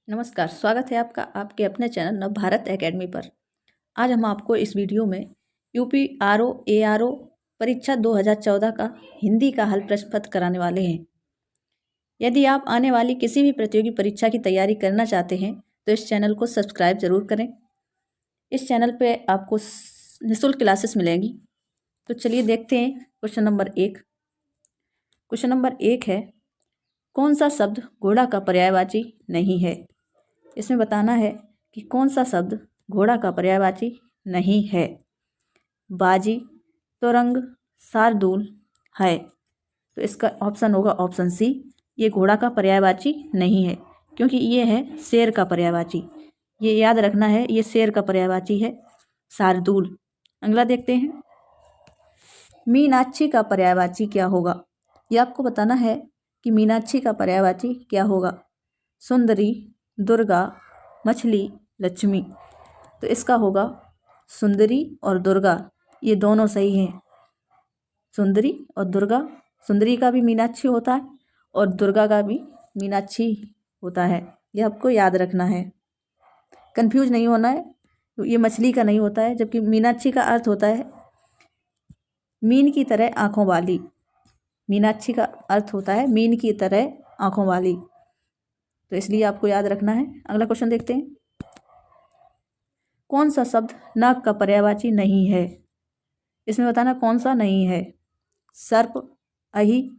नमस्कार, स्वागत है आपका आपके अपने चैनल नव भारत एकेडमी पर। आज हम आपको इस वीडियो में यूपी आरओ एआरओ परीक्षा 2014 का हिंदी का हल प्रश्न पत्र कराने वाले हैं। यदि आप आने वाली किसी भी प्रतियोगी परीक्षा की तैयारी करना चाहते हैं तो इस चैनल को सब्सक्राइब जरूर करें। इस चैनल पे आपको निःशुल्क क्लासेस मिलेंगी। तो चलिए देखते हैं क्वेश्चन नंबर 1। क्वेश्चन नंबर 1 है, कौन सा शब्द घोड़ा का पर्यायवाची नहीं है। इसमें बताना है कि कौन सा शब्द घोड़ा का पर्यायवाची नहीं है। बाजी, तुरंग, शार्दूल है। तो इसका ऑप्शन होगा ऑप्शन सी, ये घोड़ा का पर्यायवाची नहीं है क्योंकि ये है शेर का पर्यायवाची। ये याद रखना है, ये शेर का पर्यायवाची है शार्दूल। अगला देखते हैं, मीनाक्षी का पर्यायवाची क्या होगा। ये आपको बताना है कि मीनाक्षी का पर्यायवाची क्या होगा। सुंदरी, दुर्गा, मछली, लक्ष्मी। तो इसका होगा सुंदरी और दुर्गा, ये दोनों सही हैं। सुंदरी और दुर्गा, सुंदरी का भी मीनाक्षी होता है और दुर्गा का भी मीनाक्षी होता है। ये आपको याद रखना है, कंफ्यूज नहीं होना है। तो ये मछली का नहीं होता है, जबकि मीनाक्षी का अर्थ होता है मीन की तरह आँखों वाली। मीनाक्षी का अर्थ होता है मीन की तरह आँखों वाली, तो इसलिए आपको याद रखना है। अगला क्वेश्चन देखते हैं, कौन सा शब्द नाग का पर्यायवाची नहीं है। इसमें बताना कौन सा नहीं है। सर्प, अहि,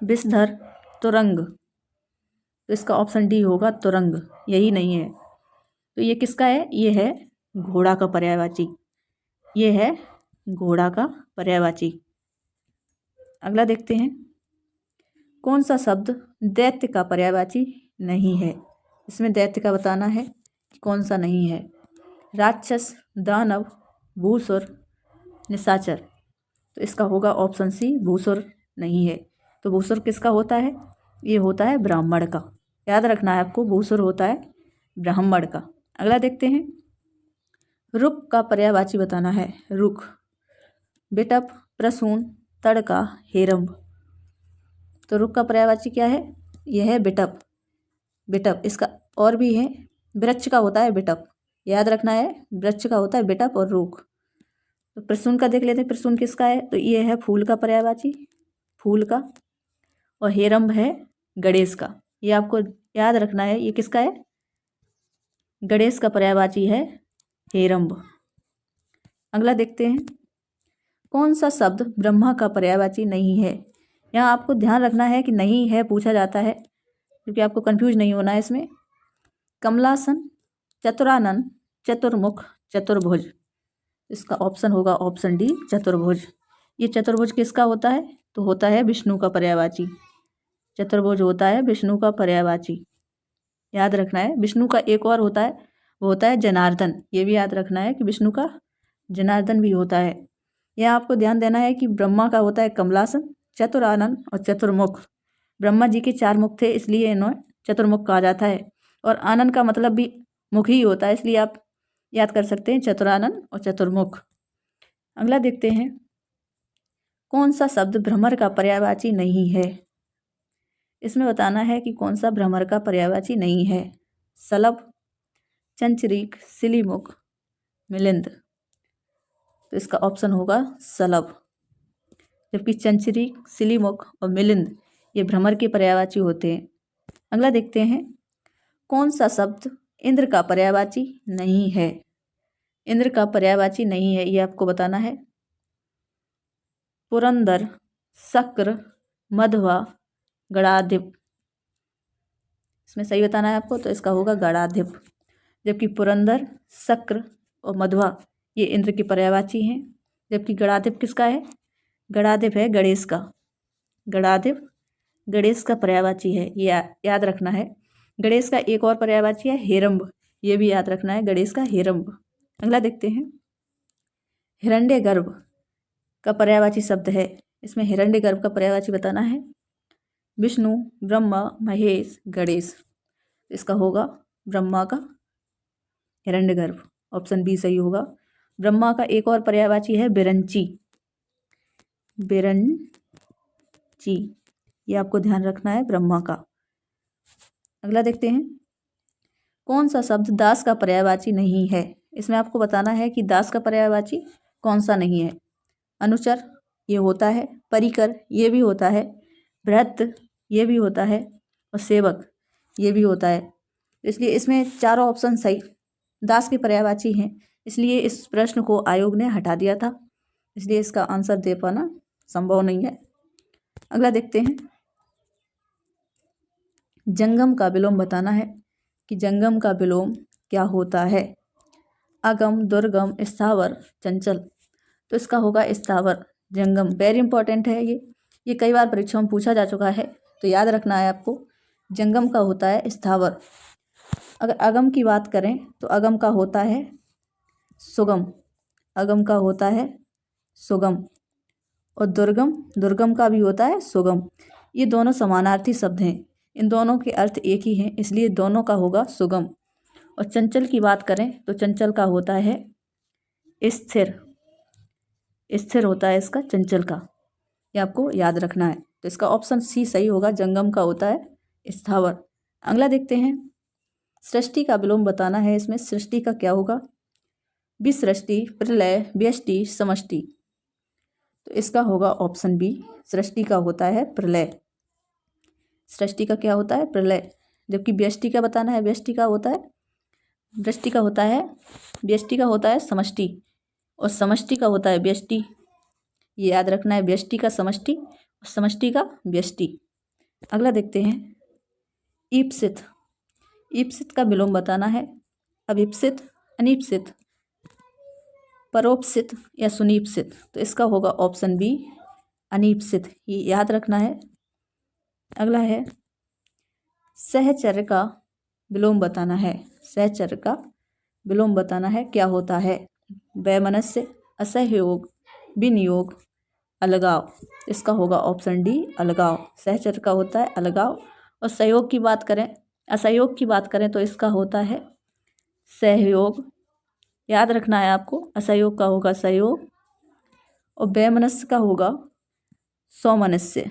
विषधर, तुरंग। तो इसका ऑप्शन डी होगा तुरंग, यही नहीं है। तो ये किसका है, ये है घोड़ा का पर्यायवाची। ये है घोड़ा का पर्यायवाची। अगला देखते हैं, कौन सा शब्द दैत्य का पर्यायवाची नहीं है। इसमें दैत्य का बताना है कि कौन सा नहीं है। राक्षस, दानव, भूसुर, निशाचर। तो इसका होगा ऑप्शन सी, भूसुर नहीं है। तो भूसुर किसका होता है, ये होता है ब्राह्मण का। याद रखना है आपको, भूसुर होता है ब्राह्मण का। अगला देखते हैं, रुक का पर्यायवाची बताना है। रुक, बिटप, प्रसून, तड़का, हेरंब। तो रुक का पर्यायवाची क्या है, यह है बिटप। बिटप इसका और भी है, वृक्ष का होता है बिटप। याद रखना है, वृक्ष का होता है बिटप और रुक। तो प्रसून का देख लेते हैं, प्रसून किसका है, तो ये है फूल का पर्यायवाची, फूल का। और हेरंब है गणेश का। ये आपको याद रखना है, ये किसका है, गणेश का पर्यायवाची है हेरंब। अगला देखते हैं, कौन सा शब्द ब्रह्मा का पर्यायवाची नहीं है। यहाँ आपको ध्यान रखना है कि नहीं है पूछा जाता है, क्योंकि आपको कंफ्यूज नहीं होना है इसमें। कमलासन, चतुरानन, चतुर्मुख, चतुर्भुज। इसका ऑप्शन होगा ऑप्शन डी, चतुर्भुज। ये चतुर्भुज किसका होता है, तो होता है विष्णु का पर्यायवाची। चतुर्भुज होता है विष्णु का पर्यायवाची, याद रखना है। विष्णु का एक और होता है, वो होता है जनार्दन। ये भी याद रखना है कि विष्णु का जनार्दन भी होता है। यह आपको ध्यान देना है कि ब्रह्मा का होता है कमलासन, चतुरानन और चतुर्मुख। ब्रह्मा जी के 4 मुख थे, इसलिए इन्हें चतुर्मुख कहा जाता है। और आनंद का मतलब भी मुख ही होता है, इसलिए आप याद कर सकते हैं चतुरानन और चतुर्मुख। अगला देखते हैं, कौन सा शब्द भ्रमर का पर्यायवाची नहीं है। इसमें बताना है कि कौन सा भ्रमर का पर्यायवाची नहीं है। सलभ, चंचरीक, सिलीमुख, मिलिंद। तो इसका ऑप्शन होगा सलभ, जबकि चंचरीक, सिलीमुख और मिलिंद ये भ्रमर के पर्यायवाची होते हैं। अगला देखते हैं, कौन सा शब्द इंद्र का पर्यायवाची नहीं है। इंद्र का पर्यायवाची नहीं है, ये आपको बताना है। पुरंदर, शक्र, मध्वा, गणाधिप। इसमें सही बताना है आपको, तो इसका होगा गणाधिप। जबकि पुरंदर, शक्र और मध्वा ये इंद्र के पर्यायवाची हैं, जबकि गणाधिप किसका है, गणाधिप है गणेश का। गणाधिप गणेश का पर्यायवाची है, ये याद रखना है। गणेश का एक और पर्यायवाची है हेरंब, ये भी याद रखना है, गणेश का हेरंब। अगला देखते हैं, हिरण्यगर्भ का पर्यायवाची शब्द है। इसमें हिरण्यगर्भ का पर्यायवाची बताना है। विष्णु, ब्रह्मा, महेश, गणेश। इसका होगा ब्रह्मा का हिरण्यगर्भ, ऑप्शन बी सही होगा। ब्रह्मा का एक और पर्यायवाची है बिरंची। बिरंची, ये आपको ध्यान रखना है ब्रह्मा का। अगला देखते हैं, कौन सा शब्द दास का पर्यायवाची नहीं है? इसमें आपको बताना है कि दास का पर्यायवाची कौन सा नहीं है। अनुचर ये होता है, परिकर ये भी होता है, भृत्य ये भी होता है और सेवक ये भी होता है। इसलिए इसमें चारों ऑप्शन सही दास के पर्यायवाची हैं, इसलिए इस प्रश्न को आयोग ने हटा दिया था। इसलिए इसका आंसर दे पाना संभव नहीं है। अगला देखते हैं, जंगम का विलोम बताना है कि जंगम का विलोम क्या होता है। अगम, दुर्गम, स्थावर, चंचल। तो इसका होगा स्थावर। जंगम वेरी इंपॉर्टेंट है ये कई बार परीक्षाओं में पूछा जा चुका है, तो याद रखना है आपको। जंगम का होता है स्थावर। अगर अगम की बात करें तो अगम का होता है सुगम। अगम का होता है सुगम और दुर्गम का भी होता है सुगम। ये दोनों समानार्थी शब्द हैं, इन दोनों के अर्थ एक ही हैं, इसलिए दोनों का होगा सुगम। और चंचल की बात करें तो चंचल का होता है स्थिर। स्थिर होता है इसका चंचल का, ये आपको याद रखना है। तो इसका ऑप्शन सी सही होगा, जंगम का होता है स्थावर। अगला देखते हैं, सृष्टि का विलोम बताना है। इसमें सृष्टि का क्या होगा? विसृष्टि, प्रलय, व्यष्टि, समष्टि। तो इसका होगा ऑप्शन बी, सृष्टि का होता है प्रलय। सृष्टि का क्या होता है? प्रलय। जबकि व्यष्टि का बताना है, व्यष्टि का होता है व्यष्टि का होता है व्यष्टि का होता है समष्टि और समष्टि का होता है व्यष्टि। ये याद रखना है, व्यष्टि का समष्टि और समष्टि का व्यष्टि। अगला देखते हैं, ईप्सित। ईप्सित का विलोम बताना है। अभीप्सित, अनीप्सित, परोपसित या सुनीपसित। तो इसका होगा ऑप्शन बी, अनीपसित। ये याद रखना है। अगला है, सहचर्य का विलोम बताना है। सहचर्य का विलोम बताना है, क्या होता है? वैमनस्य, असहयोग, विनियोग, अलगाव। इसका होगा ऑप्शन डी, अलगाव। सहचर्य का होता है अलगाव। और सहयोग की बात करें, असहयोग की बात करें तो इसका होता है सहयोग। याद रखना है आपको, असहयोग का होगा सहयोग और वैमनस्य का होगा सौमनस्य।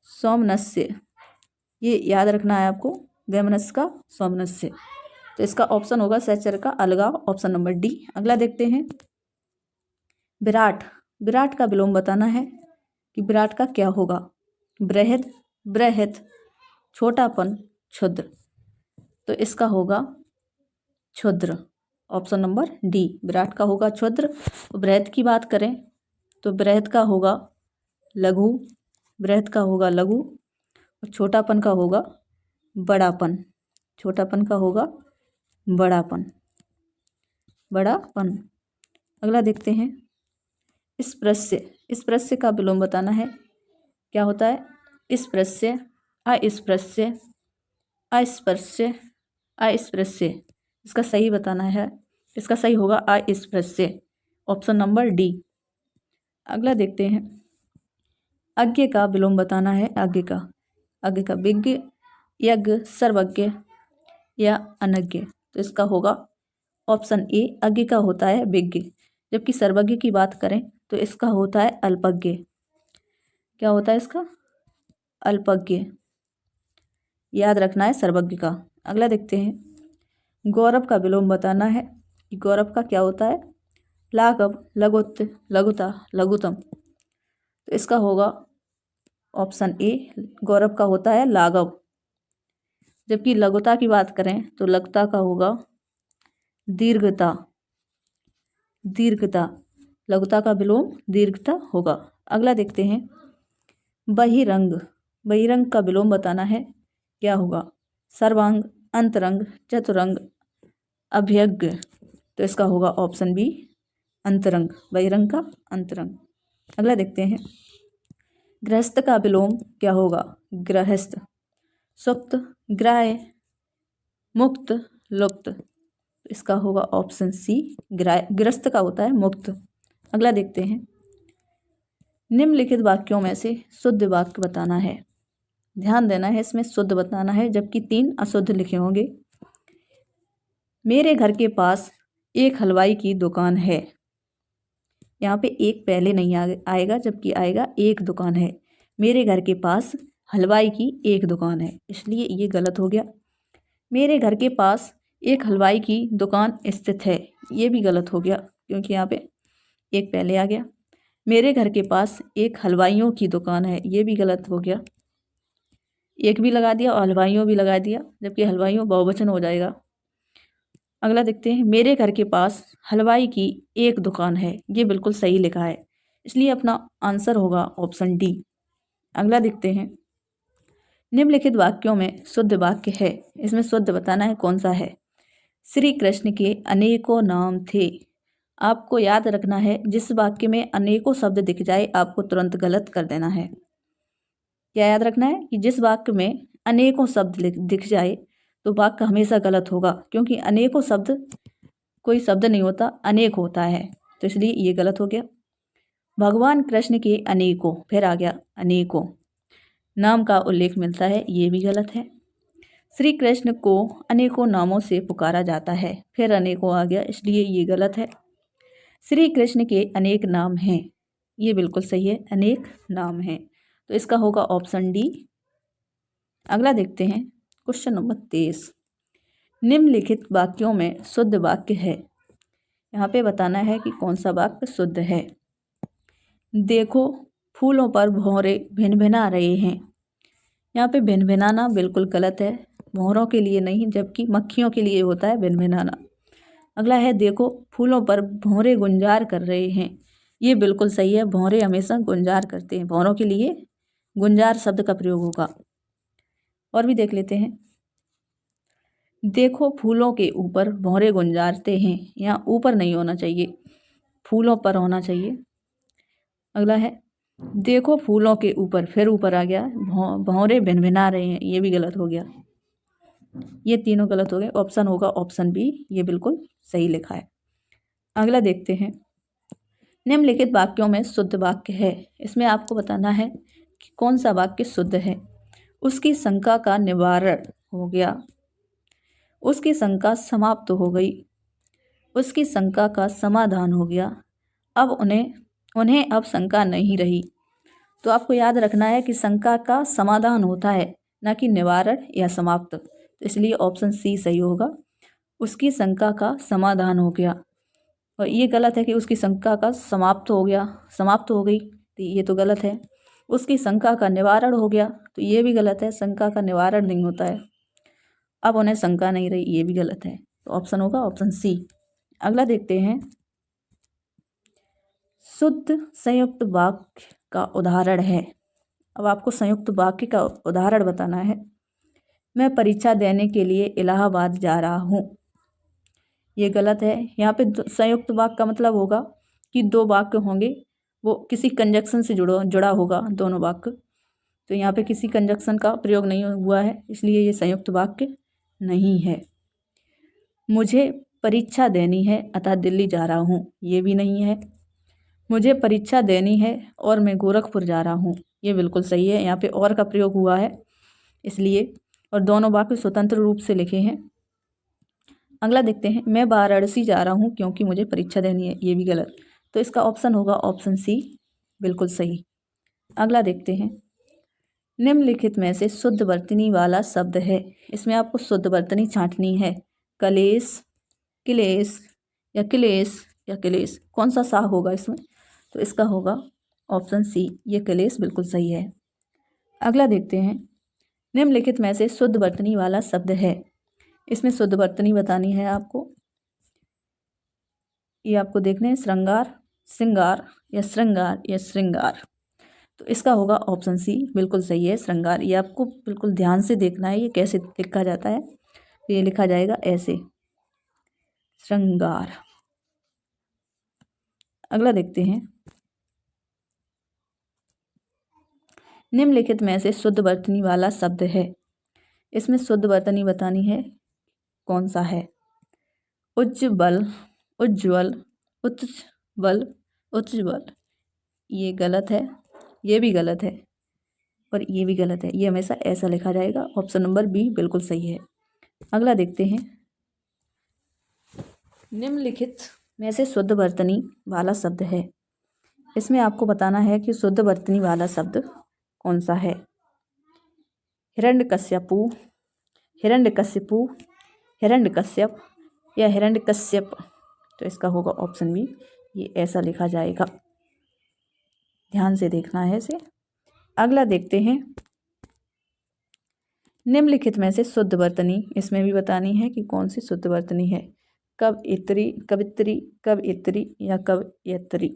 सौमनस्य ये याद रखना है आपको, वैमनस्य का सौमनस्य। तो इसका ऑप्शन होगा सहचर्य का अलगाव, ऑप्शन नंबर डी। अगला देखते हैं, विराट। विराट का विलोम बताना है कि विराट का क्या होगा? बृहद, बृहत, छोटापन, क्षुद्र। तो इसका होगा क्षुद्र, ऑप्शन नंबर डी। विराट का होगा क्षुद्र। बृहद की बात करें तो बृहद का होगा लघु। बृहद का होगा लघु और छोटापन का होगा बड़ापन। छोटापन का होगा बड़ापन। बड़ापन। अगला देखते हैं, स्पृश्य। स्पृश्य का विलोम बताना है, क्या होता है? स्पृश्य, अस्पृश्य, अस्पर्श्य, अस्पृश्य। इसका सही बताना है, इसका सही होगा अस्पृश्य, ऑप्शन नंबर डी। अगला देखते हैं, अज्ञ का विलोम बताना है। अज्ञ का विज्ञ, यज्ञ, सर्वज्ञ या अनज्ञ। तो इसका होगा ऑप्शन ए, अज्ञ का होता है विज्ञ। जबकि सर्वज्ञ की बात करें तो इसका होता है अल्पज्ञ। क्या होता है इसका? अल्पज्ञ। याद रखना है सर्वज्ञ का। अगला देखते हैं, गौरव का विलोम बताना है कि गौरव का क्या होता है? लाघव, लघुत्व, लघुता, लघुतम। तो इसका होगा ऑप्शन ए, गौरव का होता है लाघव। जबकि लघुता की बात करें तो लघुता का होगा दीर्घता। दीर्घता, लघुता का विलोम दीर्घता होगा। अगला देखते हैं, बहिरंग। बहिरंग का विलोम बताना है, क्या होगा? सर्वांग, अंतरंग, चतुरंग, अभ्यग्र। तो इसका होगा ऑप्शन बी, अंतरंग। बहिरंग का अंतरंग। अगला देखते हैं, गृहस्थ का विलोम क्या होगा? गृहस्थ, सुप्त, ग्राह्य, मुक्त, लुप्त। इसका होगा ऑप्शन सी, गृहस्थ का होता है मुक्त। अगला देखते हैं, निम्नलिखित वाक्यों में से शुद्ध वाक्य बताना है। ध्यान देना है, इसमें शुद्ध बताना है, जबकि 3 अशुद्ध लिखे होंगे। मेरे घर के पास एक हलवाई की दुकान है। यहाँ पे एक पहले नहीं आएगा, जबकि आएगा एक दुकान है। मेरे घर के पास हलवाई की एक दुकान है, इसलिए ये गलत हो गया। मेरे घर के पास एक हलवाई की दुकान स्थित है, ये भी गलत हो गया क्योंकि यहाँ पे एक पहले आ गया। मेरे घर के पास एक हलवाइयों की दुकान है, ये भी गलत हो गया। एक भी लगा दिया और हलवाइयों भी लगा दिया, जबकि हलवाइयों बहुवचन हो जाएगा। अगला देखते हैं, मेरे घर के पास हलवाई की एक दुकान है, ये बिल्कुल सही लिखा है, इसलिए अपना आंसर होगा ऑप्शन डी। अगला देखते हैं, निम्नलिखित वाक्यों में शुद्ध वाक्य है, इसमें शुद्ध बताना है कौन सा है। श्री कृष्ण के अनेकों नाम थे। आपको याद रखना है, जिस वाक्य में अनेकों शब्द दिख जाए आपको तुरंत गलत कर देना है। क्या याद रखना है कि जिस वाक्य में अनेकों शब्द दिख जाए तो वाक्य हमेशा गलत होगा, क्योंकि अनेकों शब्द कोई शब्द नहीं होता, अनेक होता है, तो इसलिए ये गलत हो गया। भगवान कृष्ण के अनेकों, फिर आ गया अनेकों नाम का उल्लेख मिलता है, ये भी गलत है। श्री कृष्ण को अनेकों नामों से पुकारा जाता है, फिर अनेकों आ गया, इसलिए ये गलत है। श्री कृष्ण के अनेक नाम हैं, ये बिल्कुल सही है, अनेक नाम हैं, तो इसका होगा ऑप्शन डी। अगला देखते हैं, क्वेश्चन नंबर 23। निम्नलिखित वाक्यों में शुद्ध वाक्य है, यहाँ पे बताना है कि कौन सा वाक्य शुद्ध है। देखो फूलों पर भौरे भिनभिना रहे हैं, यहाँ पे भिनभिनाना बिल्कुल गलत है, भौरों के लिए नहीं, जबकि मक्खियों के लिए होता है भिनभिनाना। अगला है, देखो फूलों पर भौरे गुंजार कर रहे हैं, ये बिल्कुल सही है, भौरे हमेशा गुंजार करते हैं, भौरों के लिए गुंजार शब्द का प्रयोग होगा। और भी देख लेते हैं, देखो फूलों के ऊपर भौरे गुंजारते हैं, यहाँ ऊपर नहीं होना चाहिए, फूलों पर होना चाहिए। अगला है, देखो फूलों के ऊपर, फिर ऊपर आ गया, भौरे भिनभिना रहे हैं, ये भी गलत हो गया, ये तीनों गलत हो गए। ऑप्शन होगा ऑप्शन बी, ये बिल्कुल सही लिखा है। अगला देखते हैं, निम्नलिखित वाक्यों में शुद्ध वाक्य है, इसमें आपको बताना है कि कौन सा वाक्य शुद्ध है। उसकी शंका का निवारण हो गया, उसकी शंका समाप्त हो गई, उसकी शंका का समाधान हो गया, अब उन्हें अब शंका नहीं रही। तो आपको याद रखना है कि शंका का समाधान होता है, ना कि निवारण या समाप्त, तो इसलिए ऑप्शन सी सही होगा, उसकी शंका का समाधान हो गया। और ये गलत है कि उसकी शंका का समाप्त हो गया, समाप्त हो गई, तो ये तो गलत है। उसकी शंका का निवारण हो गया, तो ये भी गलत है, शंका का निवारण नहीं होता है, अब उन्हें शंका नहीं रही, ये भी गलत है, तो ऑप्शन होगा ऑप्शन सी। अगला देखते हैं, शुद्ध संयुक्त वाक्य का उदाहरण है। अब आपको संयुक्त वाक्य का उदाहरण बताना है। मैं परीक्षा देने के लिए इलाहाबाद जा रहा हूँ, ये गलत है। यहाँ पे संयुक्त वाक्य का मतलब होगा कि दो वाक्य होंगे, वो किसी कंजक्शन से जुड़ा होगा दोनों वाक्य, तो यहाँ पे किसी कंजक्शन का प्रयोग नहीं हुआ है, इसलिए ये संयुक्त वाक्य नहीं है। मुझे परीक्षा देनी है अतः दिल्ली जा रहा हूँ, ये भी नहीं है। मुझे परीक्षा देनी है और मैं गोरखपुर जा रहा हूँ, ये बिल्कुल सही है, यहाँ पे और का प्रयोग हुआ है इसलिए, और दोनों वाक्य स्वतंत्र रूप से लिखे हैं। अगला देखते हैं, मैं वाराणसी जा रहा हूँ क्योंकि मुझे परीक्षा देनी है, ये भी गलत, तो इसका ऑप्शन होगा ऑप्शन सी, बिल्कुल सही। अगला देखते हैं, निम्नलिखित में से शुद्ध वर्तनी वाला शब्द है, इसमें आपको शुद्ध वर्तनी छांटनी है। कलेश, क्लेश या क्लेश या क्लेश, कौन सा सा होगा इसमें, तो इसका होगा ऑप्शन सी, ये क्लेश बिल्कुल सही है। अगला देखते हैं, निम्नलिखित में से शुद्ध वर्तनी वाला शब्द है, इसमें शुद्ध वर्तनी बतानी है आपको। ये आपको देखना है, श्रृंगार, श्रृंगार या श्रृंगार या श्रृंगार, तो इसका होगा ऑप्शन सी, बिल्कुल सही है, श्रृंगार। ये आपको बिल्कुल ध्यान से देखना है, ये कैसे लिखा जाता है, तो ये लिखा जाएगा ऐसे, श्रृंगार। अगला देखते हैं, निम्नलिखित में से शुद्ध वर्तनी वाला शब्द है, इसमें शुद्ध वर्तनी बतानी है कौन सा है। उज्ज्वल, उज्ज्वल, उज्ज्वल, उज्ज्वल, ये गलत है, ये भी गलत है और ये भी गलत है, ये हमेशा ऐसा लिखा जाएगा, ऑप्शन नंबर बी बिल्कुल सही है। अगला देखते हैं, निम्नलिखित में से शुद्ध वर्तनी वाला शब्द है, इसमें आपको बताना है कि शुद्ध वर्तनी वाला शब्द कौन सा है। हिरण्यकश्यपु, हिरण्यकशिपु, हिरण्यकश्यप या हिरण्यकश्यप। तो इसका होगा ऑप्शन बी, ये ऐसा लिखा जाएगा। ध्यान से देखना है इसे। अगला देखते हैं, निम्नलिखित में से शुद्ध वर्तनी, इसमें भी बतानी है कि कौन सी शुद्ध वर्तनी है। कवयित्री, कवित्री, कवयित्री या कवयित्री।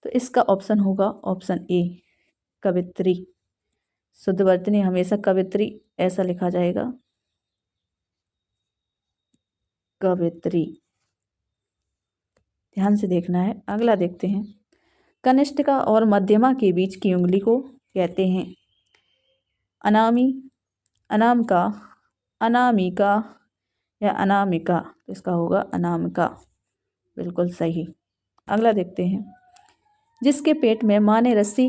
तो इसका ऑप्शन होगा ऑप्शन ए, कवित्री। शुद्ध वर्तनी हमेशा कवित्री ऐसा लिखा जाएगा, कवित्री। ध्यान से देखना है। अगला देखते हैं, कनिष्ठिका और मध्यमा के बीच की उंगली को कहते हैं अनामी, अनामिका, अनामिका या अनामिका। तो इसका होगा अनामिका, बिल्कुल सही। अगला देखते हैं, जिसके पेट में माँ ने रस्सी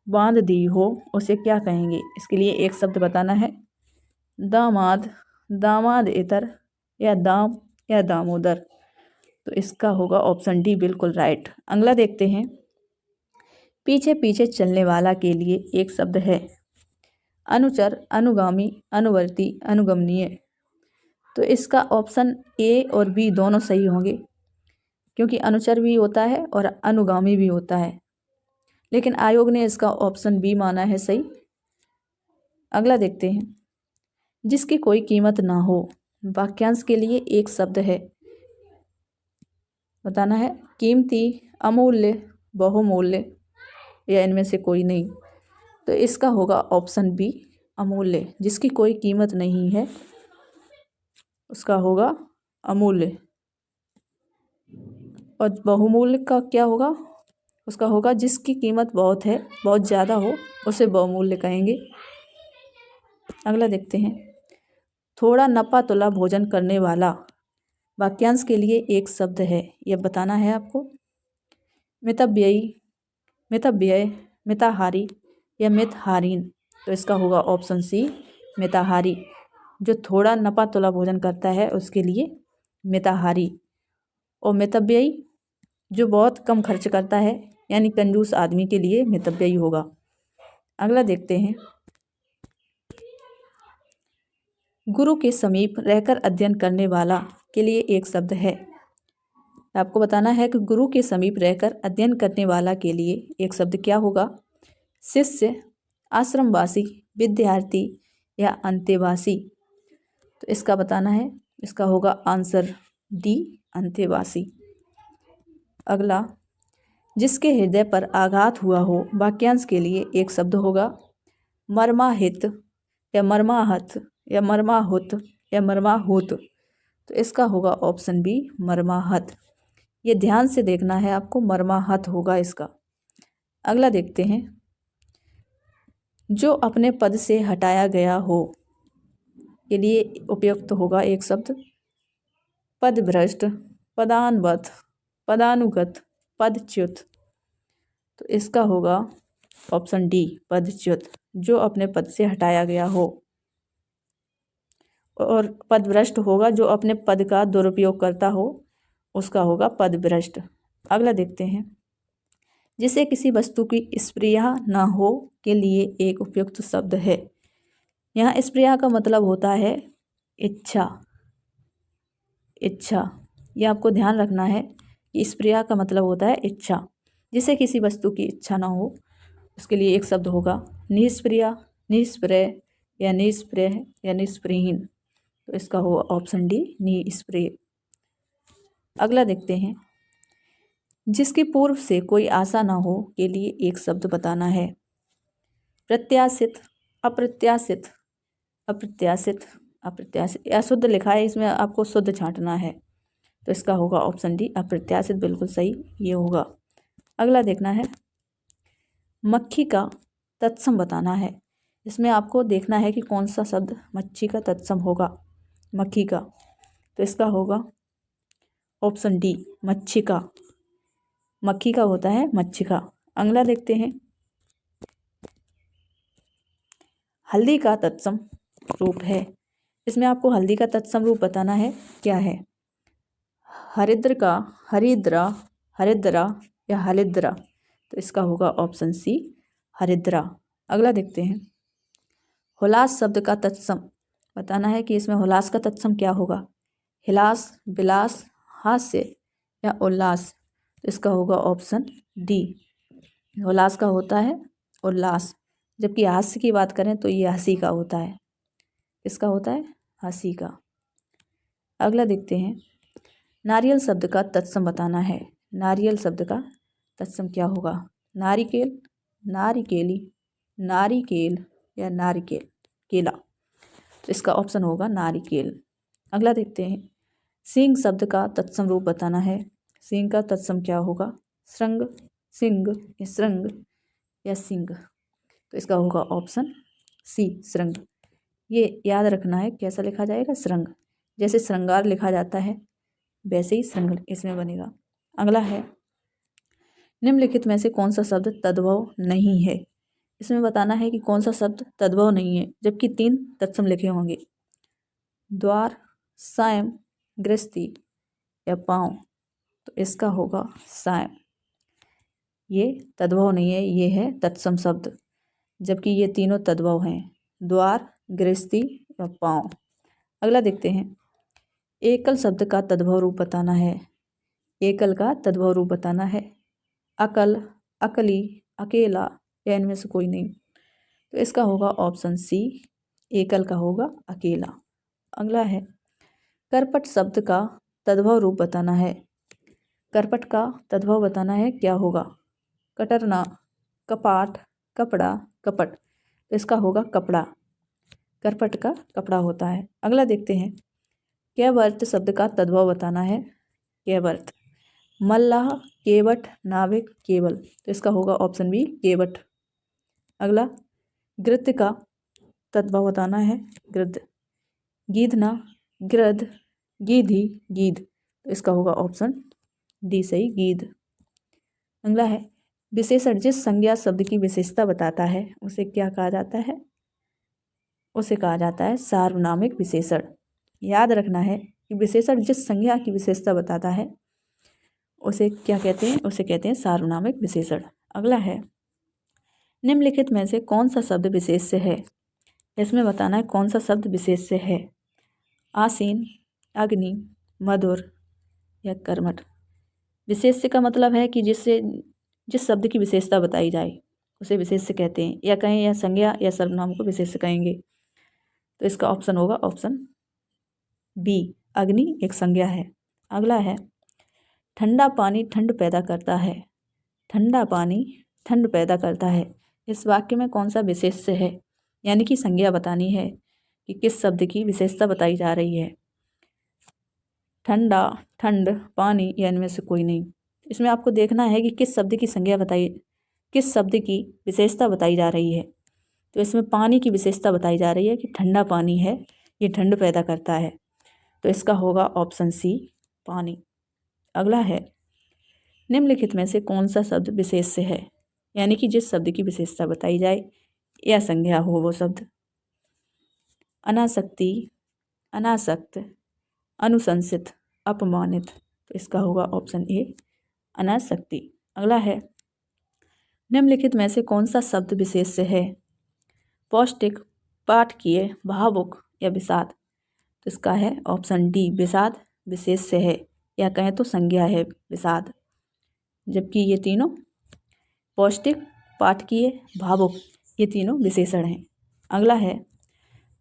बांध दी हो उसे क्या कहेंगे। इसके लिए एक शब्द बताना है, दामाद, दामाद इतर या दाम या दामोदर। तो इसका होगा ऑप्शन डी, बिल्कुल राइट। अगला देखते हैं, पीछे पीछे चलने वाला के लिए एक शब्द है अनुचर, अनुगामी, अनुवर्ती, अनुगमनीय। तो इसका ऑप्शन ए और बी दोनों सही होंगे, क्योंकि अनुचर भी होता है और अनुगामी भी होता है, लेकिन आयोग ने इसका ऑप्शन बी माना है सही। अगला देखते हैं, जिसकी कोई कीमत ना हो, वाक्यांश के लिए एक शब्द है, बताना है कीमती, अमूल्य, बहुमूल्य या इनमें से कोई नहीं। तो इसका होगा ऑप्शन बी, अमूल्य। जिसकी कोई कीमत नहीं है उसका होगा अमूल्य, और बहुमूल्य का क्या होगा, उसका होगा जिसकी कीमत बहुत है, बहुत ज़्यादा हो, उसे बहुमूल्य कहेंगे। अगला देखते हैं, थोड़ा नपा तुला भोजन करने वाला, वाक्यांश के लिए एक शब्द है, यह बताना है आपको मितव्ययी, मितव्यय, मिताहारी या मितहारीन। तो इसका होगा ऑप्शन सी, मिताहारी। जो थोड़ा नपा तुला भोजन करता है उसके लिए मिताहारी, और मितव्ययी जो बहुत कम खर्च करता है यानी कंजूस आदमी के लिए मितव्ययी होगा। अगला देखते हैं, गुरु के समीप रहकर अध्ययन करने वाला के लिए एक शब्द है। आपको बताना है कि गुरु के समीप रहकर अध्ययन करने वाला के लिए एक शब्द क्या होगा, शिष्य, आश्रमवासी, विद्यार्थी या अंतेवासी। तो इसका बताना है, इसका होगा आंसर डी, अंतेवासी। अगला, जिसके हृदय पर आघात हुआ हो, वाक्यांश के लिए एक शब्द होगा मर्माहित या मर्माहत या मर्माहुत या मर्माहुत। तो इसका होगा ऑप्शन बी, मर्माहत। ये ध्यान से देखना है आपको, मर्माहत होगा इसका। अगला देखते हैं, जो अपने पद से हटाया गया हो के लिए उपयुक्त होगा एक शब्द पदभ्रष्ट, पदान्वत, पदानुगत, पदच्युत। तो इसका होगा ऑप्शन डी, पदच्युत। जो अपने पद से हटाया गया हो, और पदभ्रष्ट होगा जो अपने पद का दुरुपयोग करता हो, उसका होगा पदभ्रष्ट। अगला देखते हैं, जिसे किसी वस्तु की स्पृहा न हो के लिए एक उपयुक्त शब्द है। यहाँ स्पृहा का मतलब होता है इच्छा, इच्छा। यह आपको ध्यान रखना है कि स्पृहा का मतलब होता है इच्छा। जिसे किसी वस्तु की इच्छा ना हो उसके लिए एक शब्द होगा निष्प्रिया, निष्प्रेय या निष्प्रेय या निष्प्रेहीन। तो इसका होगा ऑप्शन डी, निष्प्रेय। अगला देखते हैं, जिसकी पूर्व से कोई आशा ना हो के लिए एक शब्द बताना है प्रत्याशित, अप्रत्याशित, अप्रत्याशित, अप्रत्याशित। या शुद्ध लिखा है, इसमें आपको शुद्ध छांटना है। तो इसका होगा ऑप्शन डी, अप्रत्याशित, बिल्कुल सही ये होगा। अगला देखना है, मक्खी का तत्सम बताना है। इसमें आपको देखना है कि कौन सा शब्द मच्छी का तत्सम होगा, मक्खी का। तो इसका होगा ऑप्शन डी, मच्छिका। मक्खी का होता है मच्छिका। अगला देखते हैं, हल्दी का तत्सम रूप है। इसमें आपको हल्दी का तत्सम रूप बताना है, क्या है, हरिद्र का हरिद्रा, हरिद्रा या हलिद्रा। तो इसका होगा ऑप्शन सी, हरिद्रा। अगला देखते हैं, हुलास शब्द का तत्सम बताना है कि इसमें हुलास का तत्सम क्या होगा, हिलास, विलास, हास्य या उल्लास। तो इसका होगा ऑप्शन डी। हुलास का होता है उल्लास, जबकि हास्य की बात करें तो ये हंसी का होता है। इसका होता है हंसी का। अगला देखते हैं, नारियल शब्द का तत्सम बताना है। नारियल शब्द का तत्सम क्या होगा, नारिकेल, नारिकेली, नारिकेल या नारिकेल, केला। तो इसका ऑप्शन होगा नारिकेल। अगला देखते हैं, सींग शब्द का तत्सम रूप बताना है। सींग का तत्सम क्या होगा, श्रृंग, सिंग या श्रृंग या सिंग। तो इसका होगा ऑप्शन सी, श्रृंग। ये याद रखना है, कैसा लिखा जाएगा, श्रृंग। जैसे श्रृंगार लिखा जाता है वैसे ही श्रृंग इसमें बनेगा। अगला है, निम्नलिखित में से कौन सा शब्द तद्भव नहीं है। इसमें बताना है कि कौन सा शब्द तद्भव नहीं है, जबकि 3 तत्सम लिखे होंगे, द्वार, सायं, गृहस्थी या पाँव। तो इसका होगा सायं। ये तद्भव नहीं है, ये है तत्सम शब्द, जबकि ये तीनों तद्भव हैं, द्वार, गृहस्थी या पाँव। अगला देखते हैं, एकल शब्द का तद्भव रूप बताना है। एकल का तद्भव रूप बताना है, अकल, अकली, अकेला या इनमें से कोई नहीं। तो इसका होगा ऑप्शन सी, एकल का होगा अकेला। अगला है, करपट शब्द का तद्भव रूप बताना है। करपट का तद्भव बताना है, क्या होगा, कटरना, कपाट, कपड़ा, कपट। तो इसका होगा कपड़ा। करपट का कपड़ा होता है। अगला देखते हैं, कैवर्त शब्द का तद्भव बताना है। कैवर्त, मल्लाह, केवट, नाविक, केवल। तो इसका होगा ऑप्शन बी, केवट। अगला, गृत्य का तद्भव बताना है। गृध्य, गीधना, गृध, गीधी, गीध। तो इसका होगा ऑप्शन डी सही, गीध। अगला है, विशेषण जिस संज्ञा शब्द की विशेषता बताता है उसे क्या कहा जाता है, उसे कहा जाता है सार्वनामिक विशेषण। याद रखना है कि विशेषण जिस संज्ञा की विशेषता बताता है उसे क्या कहते हैं, उसे कहते हैं सार्वनामिक विशेषण। अगला है, निम्नलिखित में से कौन सा शब्द विशेष्य है। इसमें बताना है कौन सा शब्द विशेष्य है, आसीन, अग्नि, मधुर या कर्मठ। विशेष्य का मतलब है कि जिस शब्द की विशेषता बताई जाए उसे विशेष्य कहते हैं, या कहें या संज्ञा या सर्वनाम को विशेष्य कहेंगे। तो इसका ऑप्शन होगा ऑप्शन बी, अग्नि एक संज्ञा है। अगला है, ठंडा पानी ठंड पैदा करता है। ठंडा पानी ठंड पैदा करता है, इस वाक्य में कौन सा विशेष्य है, यानी कि संज्ञा बतानी है कि किस शब्द की विशेषता बताई जा रही है, ठंडा, ठंड, पानी या इनमें से कोई नहीं। इसमें आपको देखना है कि किस शब्द की संज्ञा बताई, किस शब्द की विशेषता बताई जा रही है। तो इसमें पानी की विशेषता बताई जा रही है कि ठंडा पानी है, ये ठंड पैदा करता है। तो इसका होगा ऑप्शन सी, पानी। अगला है, निम्नलिखित में से कौन सा शब्द विशेष्य है, यानी कि जिस शब्द की विशेषता बताई जाए या संज्ञा हो वो शब्द, अनासक्ति, अनासक्त, अनुशंसित, अपमानित। तो इसका होगा ऑप्शन ए, अनासक्ति। अगला है, निम्नलिखित में से कौन सा शब्द विशेष्य है, पौष्टिक, पाठकीय, भावुक या विषाद। तो इसका है ऑप्शन डी, विषाद विशेष्य है, या कहें तो संज्ञा है विषाद, जबकि ये तीनों पौष्टिक, पाठकीय, भावुक ये तीनों विशेषण हैं। अगला है,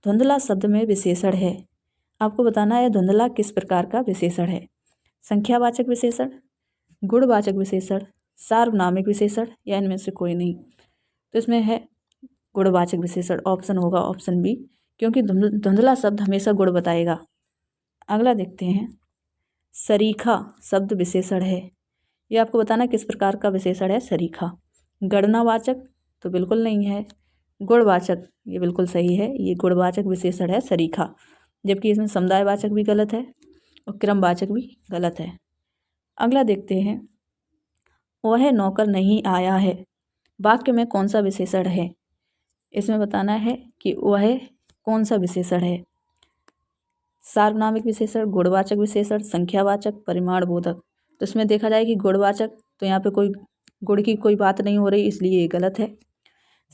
धुंधला शब्द में विशेषण है। आपको बताना है धुंधला किस प्रकार का विशेषण है, संख्यावाचक विशेषण, गुणवाचक विशेषण, सार्वनामिक विशेषण या इनमें से कोई नहीं। तो इसमें है गुणवाचक विशेषण, ऑप्शन होगा ऑप्शन बी, क्योंकि धुंधला शब्द हमेशा गुण बताएगा। अगला देखते हैं, सरीखा शब्द विशेषण है। ये आपको बताना किस प्रकार का विशेषण है सरीखा, गणनावाचक तो बिल्कुल नहीं है, गुणवाचक ये बिल्कुल सही है, ये गुणवाचक विशेषण है सरीखा, जबकि इसमें समुदायवाचक भी गलत है और क्रमवाचक भी गलत है। अगला देखते हैं, वह नौकर नहीं आया है, वाक्य में कौन सा विशेषण है। इसमें बताना है कि वह कौन सा विशेषण है, सार्वनामिक विशेषण, गुणवाचक विशेषण, संख्यावाचक, परिमाणबोधक। तो इसमें देखा जाए कि गुणवाचक, तो यहाँ पे कोई गुण की कोई बात नहीं हो रही इसलिए ये गलत है,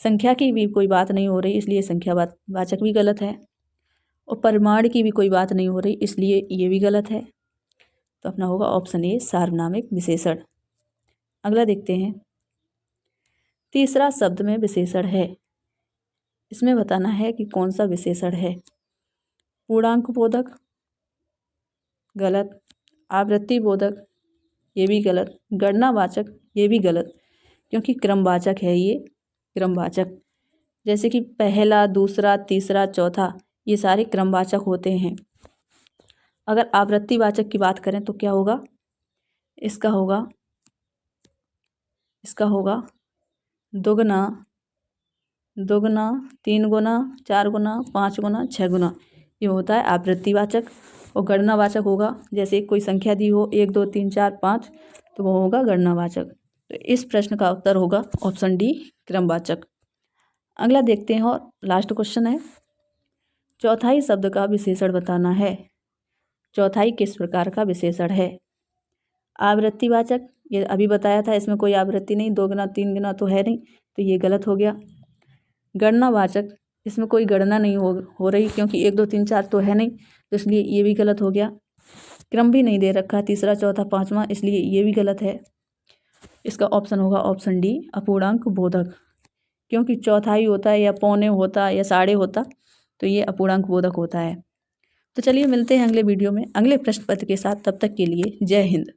संख्या की भी कोई बात नहीं हो रही इसलिए संख्यावाचक भी गलत है, और परिमाण की भी कोई बात नहीं हो रही, इसलिए ये भी गलत है। तो अपना होगा ऑप्शन ए सार्वनामिक विशेषण। अगला देखते हैं, तीसरा शब्द में विशेषण है, इसमें बताना है कि कौन सा विशेषण है। पूर्णांक बोधक गलत, आवृत्ति बोधक ये भी गलत, गणनावाचक ये भी गलत, क्योंकि क्रमवाचक है ये, क्रमवाचक। जैसे कि पहला, दूसरा, तीसरा, चौथा ये सारे क्रमवाचक होते हैं। अगर आवृत्तिवाचक की बात करें तो क्या होगा, इसका होगा दुगना, दुगना, 3 गुना, 4 गुना, 5 गुना, 6 गुना, ये होता है आवृत्तिवाचक। और गणनावाचक होगा, जैसे कोई संख्या दी हो 1 2 3 4 5, तो वो होगा गणनावाचक। तो इस प्रश्न का उत्तर होगा ऑप्शन डी क्रमवाचक। अगला देखते हैं और लास्ट क्वेश्चन है, चौथाई शब्द का विशेषण बताना है। चौथाई किस प्रकार का विशेषण है। आवृत्तिवाचक, ये अभी बताया था, इसमें कोई आवृत्ति नहीं, 2 गुना 3 गुना तो है नहीं, तो ये गलत हो गया। गणनावाचक, इसमें कोई गणना नहीं हो रही, क्योंकि 1 2 3 4 तो है नहीं, तो इसलिए ये भी गलत हो गया। क्रम भी नहीं दे रखा, तीसरा, चौथा, पाँचवा, इसलिए ये भी गलत है। इसका ऑप्शन होगा ऑप्शन डी अपूर्णांक बोधक, क्योंकि चौथाई होता है या पौने होता या साढ़े होता, तो ये अपूर्णांक बोधक होता है। तो चलिए मिलते हैं अगले वीडियो में अगले प्रश्न पत्र के साथ, तब तक के लिए जय हिंद।